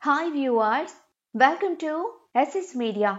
Hi viewers, welcome to SS media.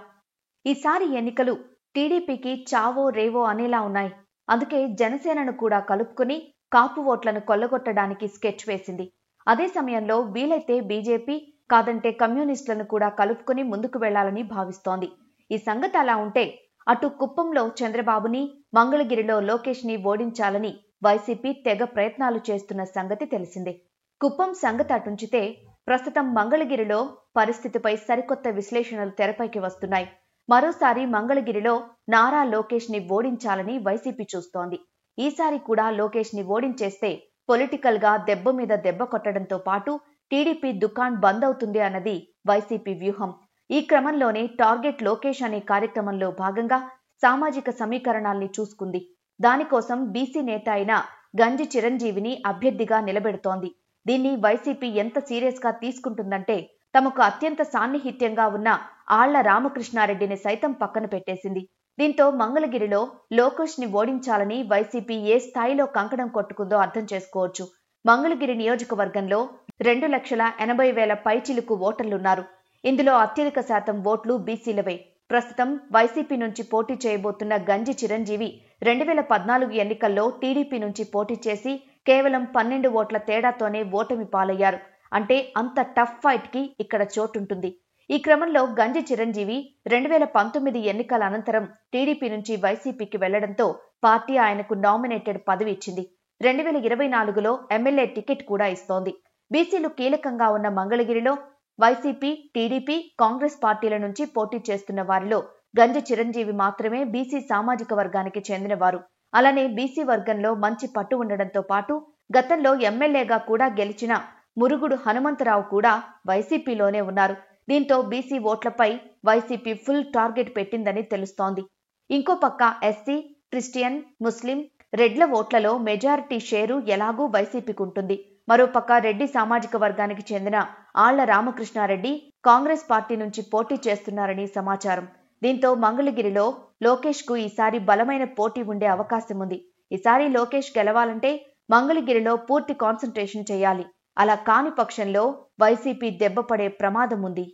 ఈసారి ఎన్నికలు టీడీపీకి చావో రేవో అనేలా ఉన్నాయి. అందుకే జనసేనను కూడా కలుపుకుని కాపు ఓట్లను కొల్లగొట్టడానికి స్కెచ్ వేసింది. అదే సమయంలో వీలైతే బీజేపీ కాదంటే కమ్యూనిస్టులను కూడా కలుపుకుని ముందుకు వెళ్లాలని భావిస్తోంది. ఈ సంగతి అలా ఉంటే అటు కుప్పంలో చంద్రబాబుని, మంగళగిరిలో లోకేష్ ని ఓడించాలని వైసీపీ తెగ ప్రయత్నాలు చేస్తున్న సంగతి తెలిసిందే. కుప్పం సంగతి అటుంచితే ప్రస్తుతం మంగళగిరిలో పరిస్థితిపై సరికొత్త విశ్లేషణలు తెరపైకి వస్తున్నాయి. మరోసారి మంగళగిరిలో నారా లోకేష్ ని ఓడించాలని వైసీపీ చూస్తోంది. ఈసారి కూడా లోకేష్ ని ఓడించేస్తే పొలిటికల్ గా దెబ్బ మీద దెబ్బ కొట్టడంతో పాటు టీడీపీ దుకాన్ బంద్ అవుతుంది అన్నది వైసీపీ వ్యూహం. ఈ క్రమంలోనే టార్గెట్ లోకేష్ అనే కార్యక్రమంలో భాగంగా సామాజిక సమీకరణాల్ని చూసుకుంది. దానికోసం బీసీ నేత అయిన గంజి చిరంజీవిని అభ్యర్థిగా నిలబెడుతోంది. దీన్ని వైసీపీ ఎంత సీరియస్ గా తీసుకుంటుందంటే తమకు అత్యంత సాన్నిహిత్యంగా ఉన్న ఆళ్ల రామకృష్ణారెడ్డిని సైతం పక్కన పెట్టేసింది. దీంతో మంగళగిరిలో లోకేష్ ని ఓడించాలని వైసీపీ ఏ స్థాయిలో కంకణం కొట్టుకుందో అర్థం చేసుకోవచ్చు. మంగళగిరి నియోజకవర్గంలో 2,80,000 పైచిలుకు ఓటర్లున్నారు. ఇందులో అత్యధిక శాతం ఓట్లు బీసీలవే. ప్రస్తుతం వైసీపీ నుంచి పోటీ చేయబోతున్న గంజి చిరంజీవి 2014 ఎన్నికల్లో టీడీపీ నుంచి పోటీ చేసి కేవలం 12 ఓట్ల తేడాతోనే ఓటమి పాలయ్యారు. అంటే అంత టఫ్ ఫైట్ కి ఇక్కడ చోటుంటుంది. ఈ క్రమంలో గంజి చిరంజీవి 2019 ఎన్నికల అనంతరం టీడీపీ నుంచి వైసీపీకి వెళ్లడంతో పార్టీ ఆయనకు నామినేటెడ్ పదవి ఇచ్చింది. 2024లో ఎమ్మెల్యే టికెట్ కూడా ఇస్తోంది. బీసీలు కీలకంగా ఉన్న మంగళగిరిలో వైసీపీ, టీడీపీ, కాంగ్రెస్ పార్టీల నుంచి పోటీ చేస్తున్న వారిలో గంజి చిరంజీవి మాత్రమే బీసీ సామాజిక వర్గానికి చెందినవారు. అలానే బీసీ వర్గంలో మంచి పట్టు ఉండడంతో పాటు గతంలో ఎమ్మెల్యేగా కూడా గెలిచిన మురుగుడు హనుమంతరావు కూడా వైసీపీలోనే ఉన్నారు. దీంతో బీసీ ఓట్లపై వైసీపీ ఫుల్ టార్గెట్ పెట్టిందని తెలుస్తోంది. ఇంకో పక్క ఎస్సీ, క్రిస్టియన్, ముస్లిం, రెడ్ల ఓట్లలో మెజారిటీ షేరు ఎలాగూ వైసీపీకి ఉంటుంది. మరోపక్క రెడ్డి సామాజిక వర్గానికి చెందిన ఆళ్ల రామకృష్ణారెడ్డి కాంగ్రెస్ పార్టీ నుంచి పోటీ చేస్తున్నారని సమాచారం. దీంతో మంగళగిరిలో లోకేష్ కు ఈసారి బలమైన పోటీ ఉండే అవకాశం ఉంది. ఈసారి లోకేష్ గెలవాలంటే మంగళగిరిలో పూర్తి కాన్సంట్రేషన్ చేయాలి. అలా కాని పక్షంలో వైసీపీ దెబ్బపడే ప్రమాదం ఉంది.